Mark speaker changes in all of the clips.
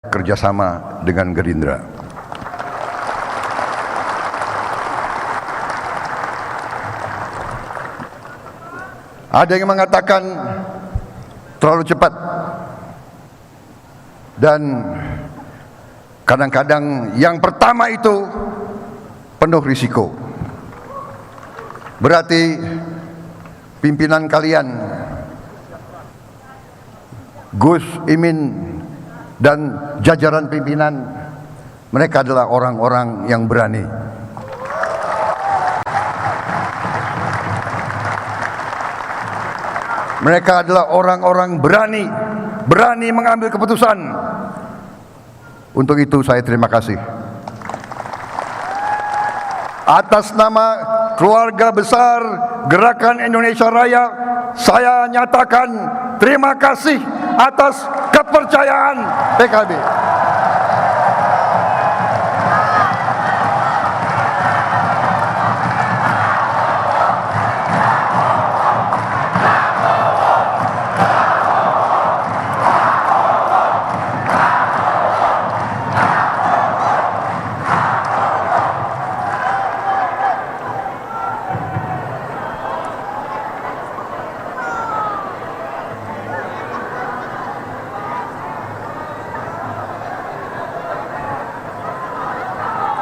Speaker 1: kerjasama dengan Gerindra. Ada yang mengatakan terlalu cepat, dan kadang-kadang yang pertama itu penuh risiko. Berarti pimpinan kalian, Gus Imin dan jajaran pimpinan, mereka adalah orang-orang yang berani. Mereka adalah orang-orang berani mengambil keputusan. Untuk itu saya terima kasih. Atas nama keluarga besar Gerakan Indonesia Raya, saya nyatakan terima kasih atas kepercayaan PKB.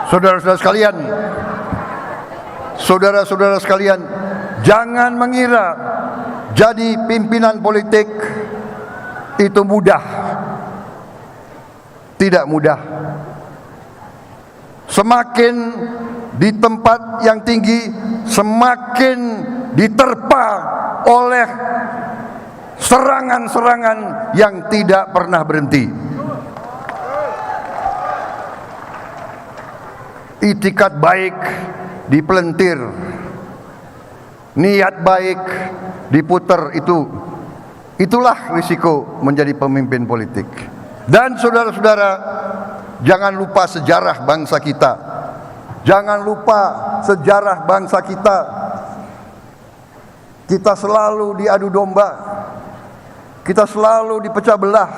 Speaker 1: Saudara-saudara sekalian, jangan mengira jadi pimpinan politik itu mudah. Tidak mudah. Semakin di tempat yang tinggi, semakin diterpa oleh serangan-serangan yang tidak pernah berhenti. Itikat baik dipelentir, niat baik diputer, itulah risiko menjadi pemimpin politik. Dan saudara-saudara, jangan lupa sejarah bangsa kita. Jangan lupa sejarah bangsa kita. Kita selalu diadu domba. Kita selalu dipecah belah.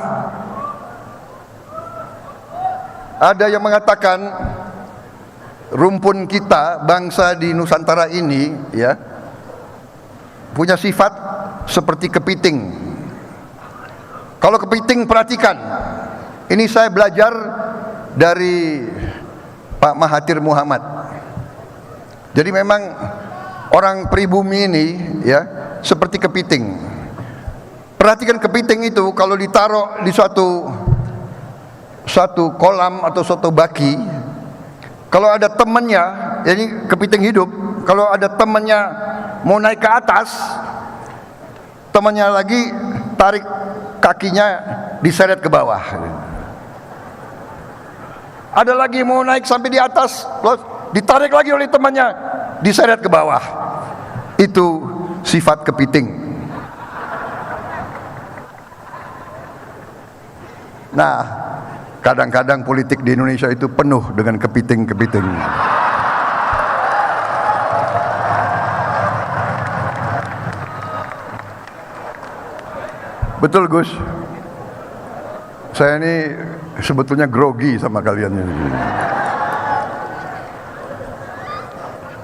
Speaker 1: Ada yang mengatakan rumpun kita, bangsa di Nusantara ini, ya, punya sifat seperti kepiting. Kalau kepiting, perhatikan, ini saya belajar dari Pak Mahathir Muhammad. Jadi memang orang pribumi ini, ya, seperti kepiting. Perhatikan kepiting itu kalau ditaruh di suatu kolam atau suatu baki. Kalau ada temannya, ini kepiting hidup, kalau ada temannya mau naik ke atas, temannya lagi tarik kakinya, diseret ke bawah. Ada lagi mau naik sampai di atas, ditarik lagi oleh temannya, diseret ke bawah. Itu sifat kepiting. Nah, kadang-kadang politik di Indonesia itu penuh dengan kepiting-kepiting. Betul, Gus. Saya ini sebetulnya grogi sama kalian ini.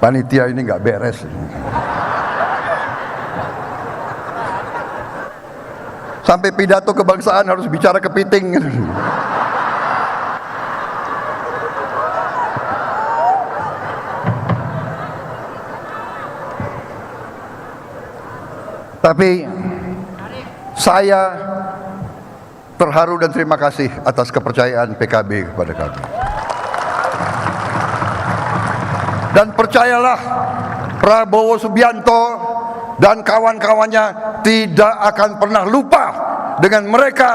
Speaker 1: Panitia ini nggak beres. Sampai pidato kebangsaan harus bicara kepiting. Tapi saya terharu dan terima kasih atas kepercayaan PKB kepada kami. Dan percayalah, Prabowo Subianto dan kawan-kawannya tidak akan pernah lupa dengan mereka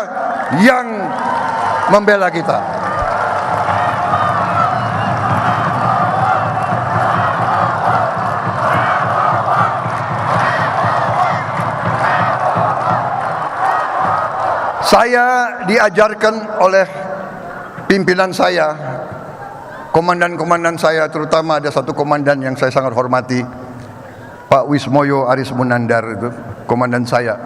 Speaker 1: yang membela kita. Saya diajarkan oleh pimpinan saya, komandan-komandan saya, terutama ada satu komandan yang saya sangat hormati, Pak Wismoyo Aris Munandar, itu komandan saya.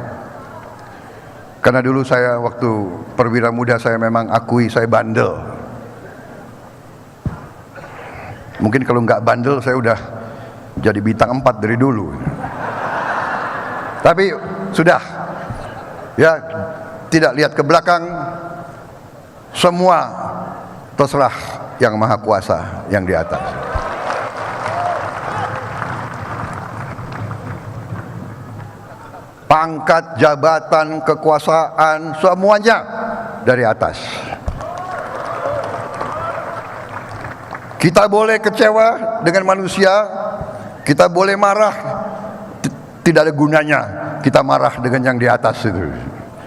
Speaker 1: Karena dulu saya waktu perwira muda saya memang akui saya bandel. Mungkin kalau nggak bandel saya udah jadi bintang 4 dari dulu. Tapi sudah, ya tidak lihat ke belakang, semua terserah yang Maha Kuasa yang di atas. Pangkat, jabatan, kekuasaan, semuanya dari atas. Kita boleh kecewa dengan manusia, kita boleh marah, tidak ada gunanya kita marah dengan yang di atas itu.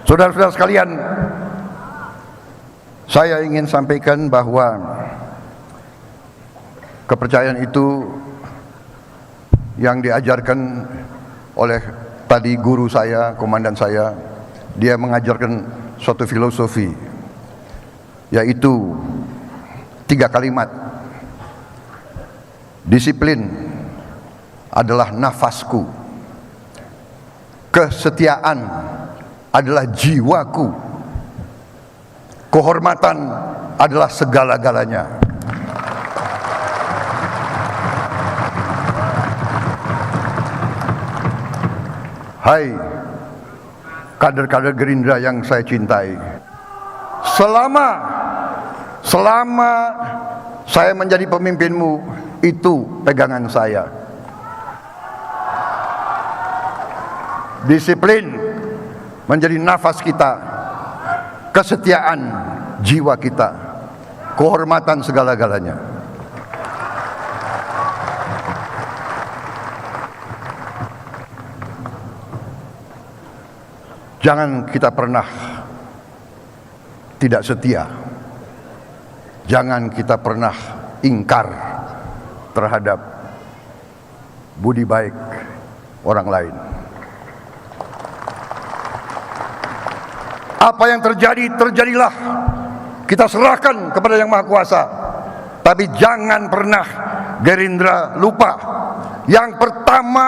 Speaker 1: Saudara-saudara sekalian, saya ingin sampaikan bahwa kepercayaan itu yang diajarkan oleh tadi guru saya, komandan saya, dia mengajarkan suatu filosofi, yaitu 3 kalimat. Disiplin adalah nafasku, kesetiaan adalah jiwaku, kehormatan adalah segala-galanya. Hai kader-kader Gerindra yang saya cintai, selama saya menjadi pemimpinmu, itu pegangan saya. Disiplin menjadi nafas kita, kesetiaan jiwa kita, kehormatan segala-galanya. Jangan kita pernah tidak setia. Jangan kita pernah ingkar terhadap budi baik orang lain. Apa yang terjadi, terjadilah. Kita serahkan kepada Yang Maha Kuasa. Tapi jangan pernah Gerindra lupa. Yang pertama,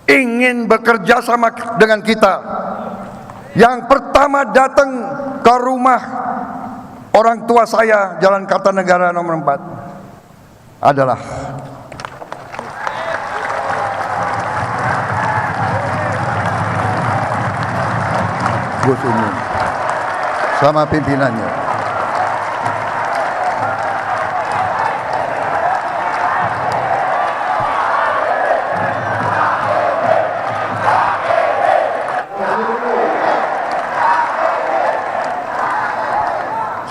Speaker 1: ingin bekerja sama dengan kita. Yang pertama datang ke rumah orang tua saya, Jalan Kartanegara nomor 4, adalah Gus Imin sama pimpinannya.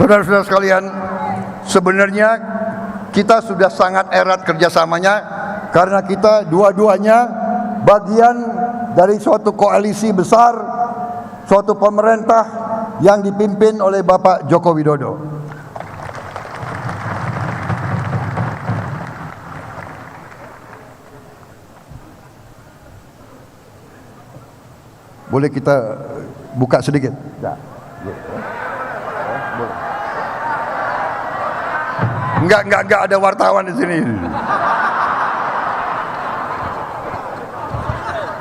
Speaker 1: Saudara-saudara sekalian, sebenarnya kita sudah sangat erat kerjasamanya karena kita dua-duanya bagian dari suatu koalisi besar, suatu pemerintah yang dipimpin oleh Bapak Joko Widodo. Boleh kita buka sedikit? Ya. Enggak ada wartawan di sini.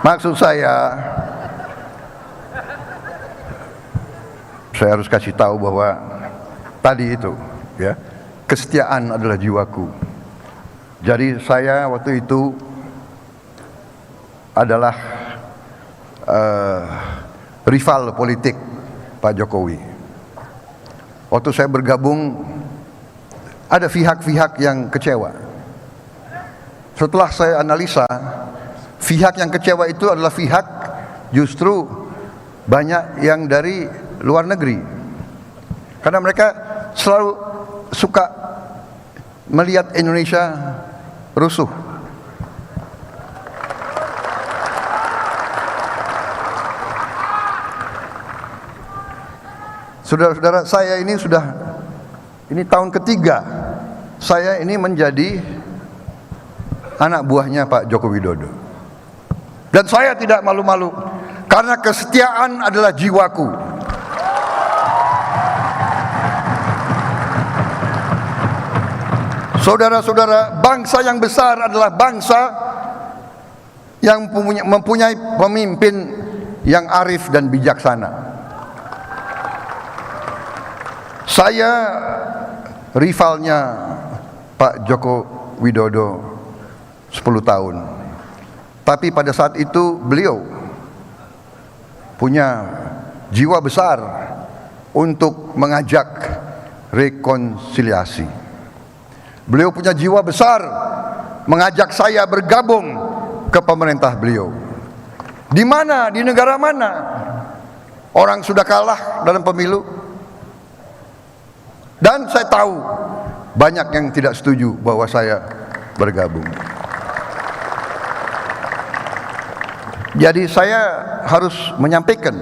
Speaker 1: Maksud saya harus kasih tahu bahwa tadi itu, ya, kesetiaan adalah jiwaku. Jadi saya waktu itu adalah rival politik Pak Jokowi. Waktu saya bergabung, ada pihak-pihak yang kecewa. Setelah saya analisa, pihak yang kecewa itu adalah pihak justru banyak yang dari luar negeri. Karena mereka selalu suka melihat Indonesia rusuh. Saudara-saudara, saya ini tahun ketiga saya ini menjadi anak buahnya Pak Joko Widodo. Dan saya tidak malu-malu karena kesetiaan adalah jiwaku. Saudara-saudara, bangsa yang besar adalah bangsa yang mempunyai pemimpin yang arif dan bijaksana. Saya rivalnya Pak Joko Widodo 10 tahun. Tapi pada saat itu beliau punya jiwa besar untuk mengajak rekonsiliasi. Beliau punya jiwa besar mengajak saya bergabung ke pemerintah beliau. Di mana, di negara mana orang sudah kalah dalam pemilu? Dan saya tahu banyak yang tidak setuju bahwa saya bergabung. Jadi saya harus menyampaikan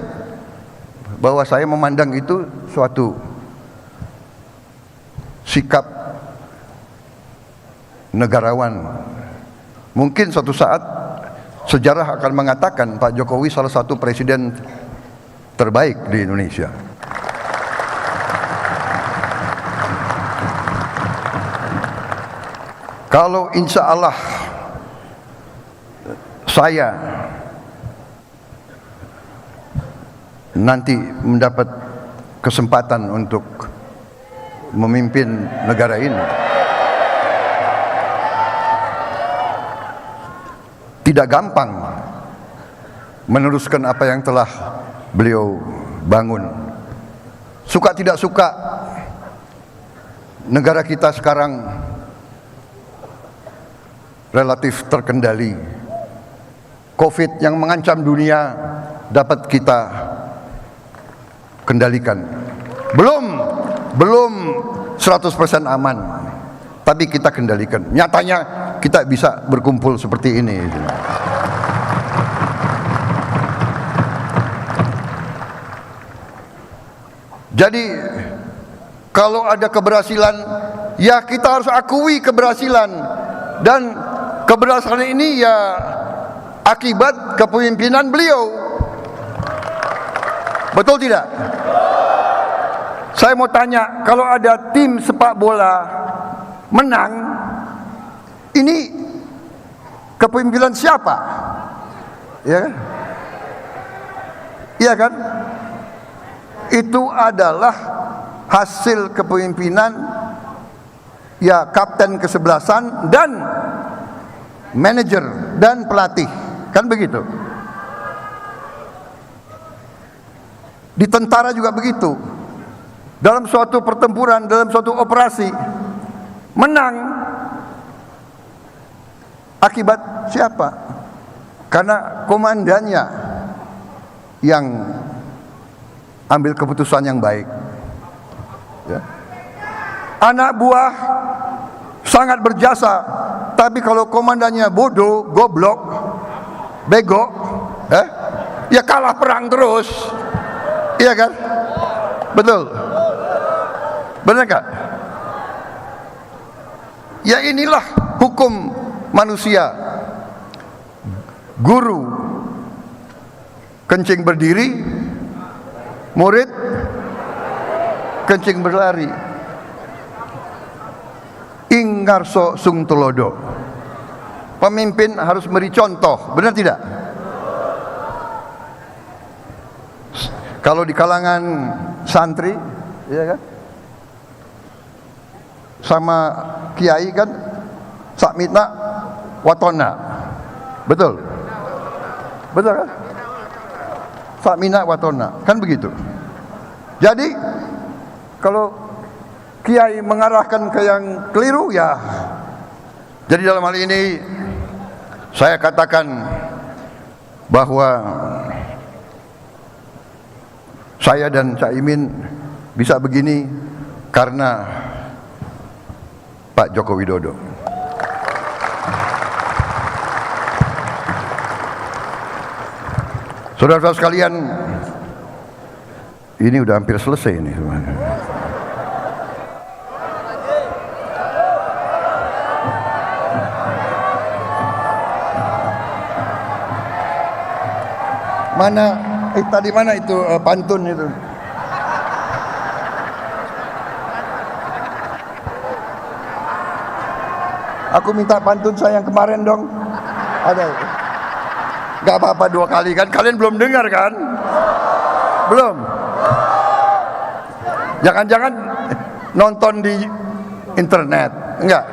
Speaker 1: bahwa saya memandang itu suatu sikap negarawan. Mungkin suatu saat sejarah akan mengatakan Pak Jokowi salah satu presiden terbaik di Indonesia. Kalau insya Allah saya nanti mendapat kesempatan untuk memimpin negara ini, tidak gampang meneruskan apa yang telah beliau bangun. Suka tidak suka, negara kita sekarang relatif terkendali. Covid yang mengancam dunia dapat kita kendalikan. Belum 100% aman, tapi kita kendalikan. Nyatanya kita bisa berkumpul seperti ini. Jadi kalau ada keberhasilan, ya kita harus akui keberhasilan. Dan keberhasilan ini ya akibat kepemimpinan beliau. Betul tidak? Saya mau tanya, kalau ada tim sepak bola menang, ini kepemimpinan siapa? Ya kan? Iya kan? Itu adalah hasil kepemimpinan ya kapten kesebelasan dan manajer dan pelatih, kan begitu. Di tentara juga begitu. Dalam suatu pertempuran, dalam suatu operasi, menang akibat siapa? Karena komandannya yang ambil keputusan yang baik. Ya. Anak buah sangat berjasa, tapi kalau komandannya bodoh, goblok, bego, ya kalah perang terus. Iya kan? Betul. Benar gak? Ya inilah hukum manusia. Guru kencing berdiri, murid kencing berlari. Ingarso sung tulodo. Pemimpin harus memberi contoh, benar tidak? Kalau di kalangan santri, ya kan, sama kiai kan, sakmita watona, betul, betul kan? Sakmina watona, kan begitu. Jadi kalau kiai mengarahkan ke yang keliru, ya. Jadi dalam hal ini saya katakan bahwa saya dan Caimin bisa begini karena Pak Joko Widodo. Saudara-saudara sekalian, ini udah hampir selesai ini semuanya. Mana tadi mana itu pantun itu? Aku minta pantun saya yang kemarin dong. Ada. Gak apa-apa 2 kali kan, kalian belum dengar kan? Belum? Jangan-jangan nonton di internet, enggak?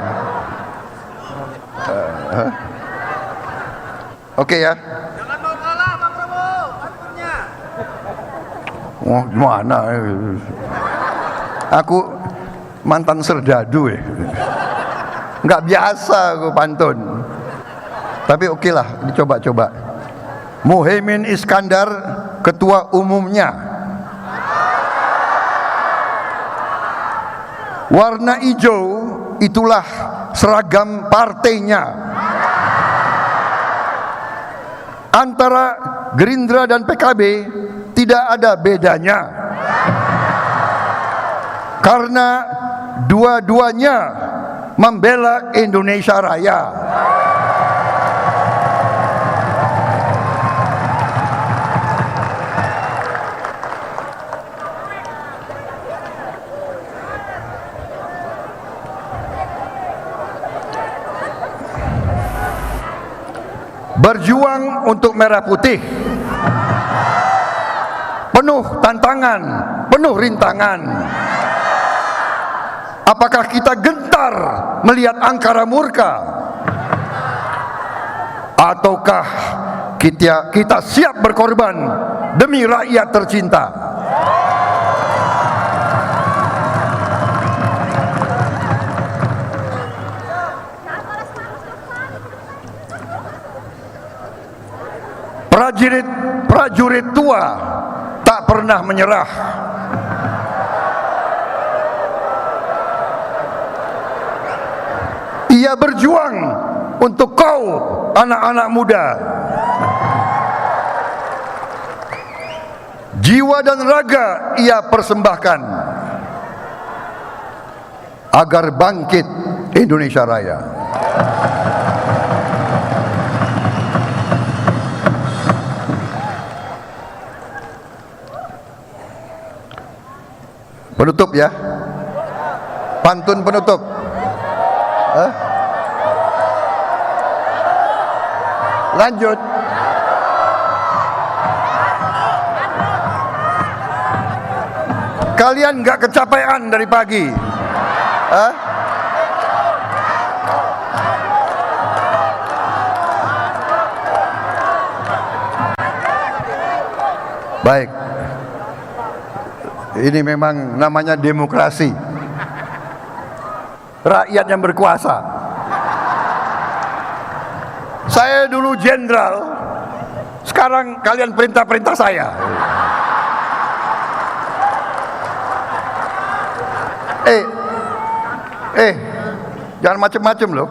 Speaker 1: Oke ya.
Speaker 2: Jangan mau kalah, Bang Prabowo, pantunnya.
Speaker 1: Oh, gimana? Aku mantan serdadu ya. Nggak biasa aku pantun. Tapi oke lah, dicoba-coba. Muhaimin Iskandar, ketua umumnya. Warna hijau itulah seragam partainya. Antara Gerindra dan PKB tidak ada bedanya, karena dua-duanya membela Indonesia Raya. Berjuang untuk merah putih, penuh tantangan, penuh rintangan. Apakah kita gentar melihat angkara murka, ataukah kita siap berkorban demi rakyat tercinta? Prajurit tua tak pernah menyerah. Ia berjuang untuk kau, anak-anak muda. Jiwa dan raga ia persembahkan agar bangkit Indonesia Raya. Penutup ya, pantun penutup. Lanjut. Kalian nggak kecapean dari pagi? Baik. Ini memang namanya demokrasi. Rakyat yang berkuasa. Saya dulu jenderal, sekarang kalian perintah-perintah saya. Jangan macem-macem loh.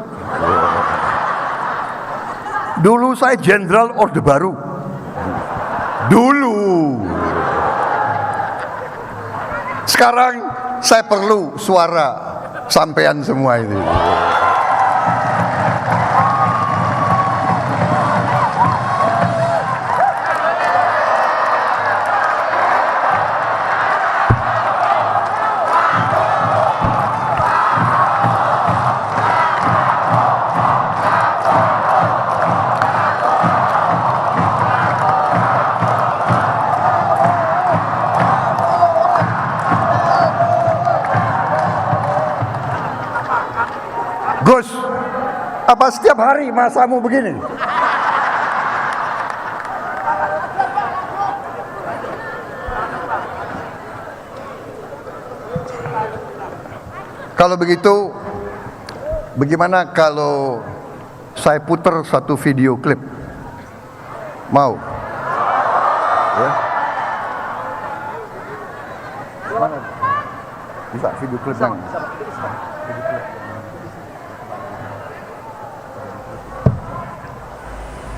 Speaker 1: Dulu saya jenderal Orde Baru. Dulu. Sekarang saya perlu suara sampean semua itu. Gus, apa setiap hari masamu begini? Kalau begitu, bagaimana kalau saya putar satu video klip? Mau? Ya? Mana? Bisa video klip yang?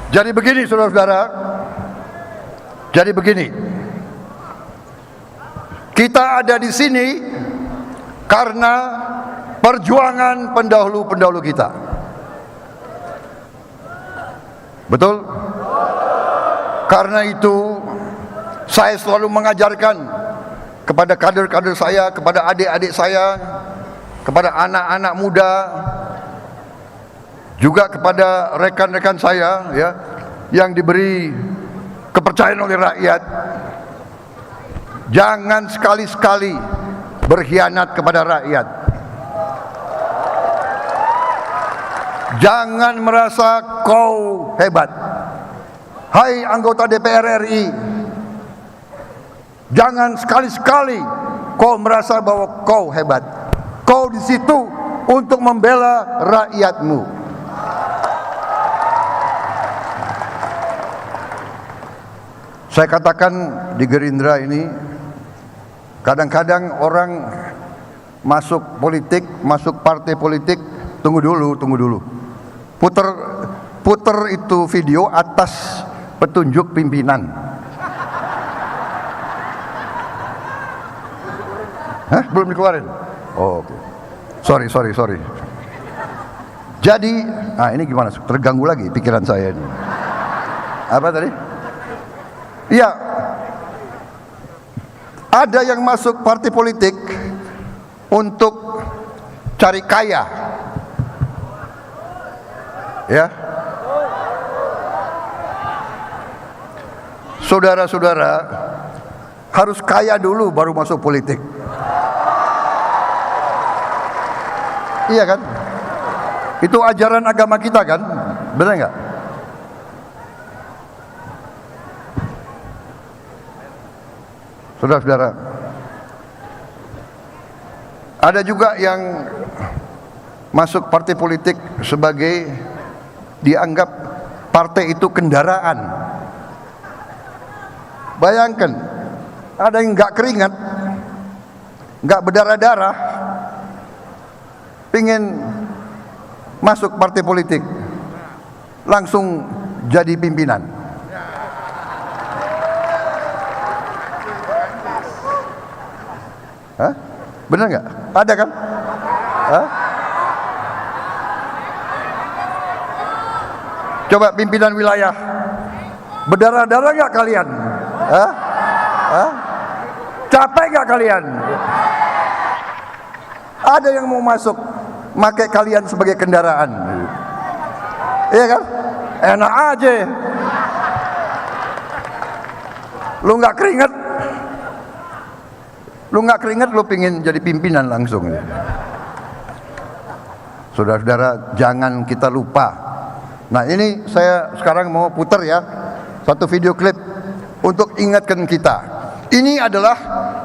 Speaker 1: Jadi begini saudara-saudara, jadi begini, kita ada di sini karena perjuangan pendahulu-pendahulu kita. Betul? Karena itu saya selalu mengajarkan kepada kader-kader saya, kepada adik-adik saya, kepada anak-anak muda, juga kepada rekan-rekan saya, ya, yang diberi kepercayaan oleh rakyat, jangan sekali-sekali berkhianat kepada rakyat. Jangan merasa kau hebat. Hai anggota DPR RI, jangan sekali-sekali kau merasa bahwa kau hebat. Kau di situ untuk membela rakyatmu. Saya katakan di Gerindra ini, kadang-kadang orang masuk politik, masuk partai politik, tunggu dulu. Puter itu video atas petunjuk pimpinan. Hah? Belum dikeluarin? Oh, oke. Sorry. Jadi, ini gimana? Terganggu lagi pikiran saya ini. Apa tadi? Iya. Ada yang masuk partai politik untuk cari kaya. Ya. Saudara-saudara, harus kaya dulu baru masuk politik. Iya kan? Itu ajaran agama kita kan? Benar nggak? Saudara-saudara, ada juga yang masuk partai politik sebagai dianggap partai itu kendaraan. Bayangkan, ada yang nggak keringat, nggak berdarah-darah, pingin masuk partai politik, langsung jadi pimpinan. Hah? Benar nggak? Ada kan? Hah? Coba pimpinan wilayah, berdarah-darah nggak kalian? Hah? Hah? Capek nggak kalian? Ada yang mau masuk, pakai kalian sebagai kendaraan. Iya kan? Enak aja. Lu nggak keringet, lu pingin jadi pimpinan langsung. Saudara-saudara, jangan kita lupa. Nah, ini saya sekarang mau putar ya satu video klip untuk ingatkan kita. Ini adalah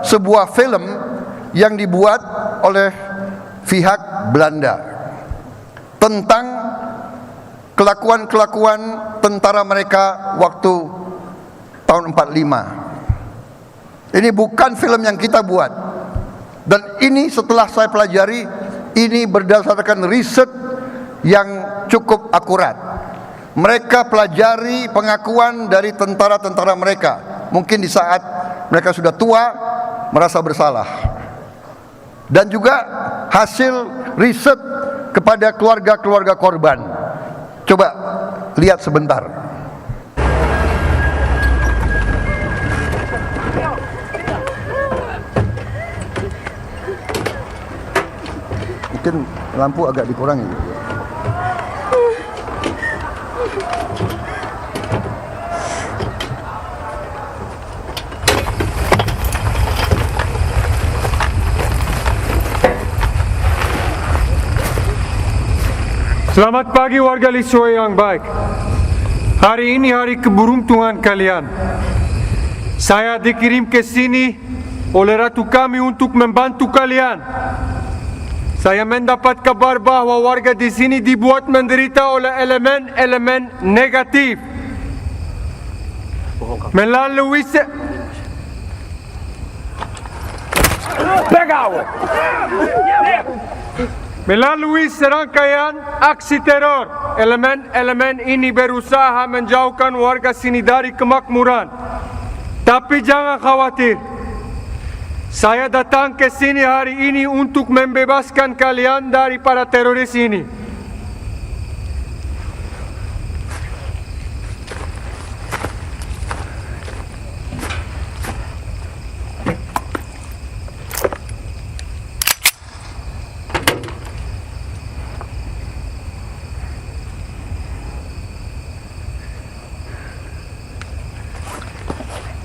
Speaker 1: sebuah film yang dibuat oleh pihak Belanda tentang kelakuan-kelakuan tentara mereka waktu tahun 45. Ini bukan film yang kita buat. Dan ini setelah saya pelajari, ini berdasarkan riset yang cukup akurat. Mereka pelajari pengakuan dari tentara-tentara mereka. Mungkin di saat mereka sudah tua, merasa bersalah. Dan juga hasil riset kepada keluarga-keluarga korban. Coba lihat sebentar. Mungkin lampu agak dikurangi.
Speaker 3: Selamat pagi warga Lisue yang baik. Hari ini hari keberuntungan kalian. Saya dikirim ke sini oleh ratu kami untuk membantu kalian. Saya mendapat kabar bahwa warga di sini dibuat menderita oleh elemen-elemen negatif. Melalui serangkaian aksi teror, elemen-elemen ini berusaha menjauhkan warga sini dari kemakmuran. Tapi jangan khawatir. Saya datang ke sini hari ini untuk membebaskan kalian dari para teroris ini.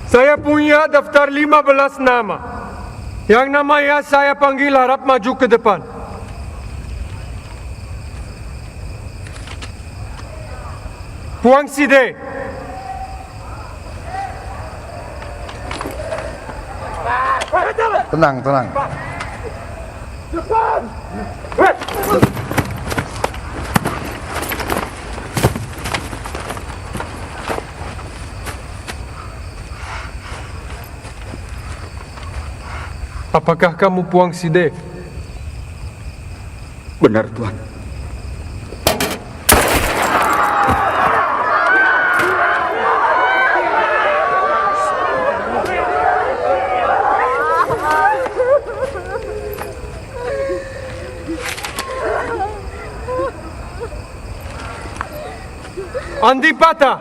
Speaker 3: Saya punya daftar 15 nama. Yang namanya saya panggil harap maju ke depan. Puang Side.
Speaker 1: Tenang, tenang.
Speaker 3: Apakah kamu Puang Side?
Speaker 4: Benar, Tuan.
Speaker 3: Andi Pata.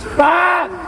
Speaker 4: Cepat!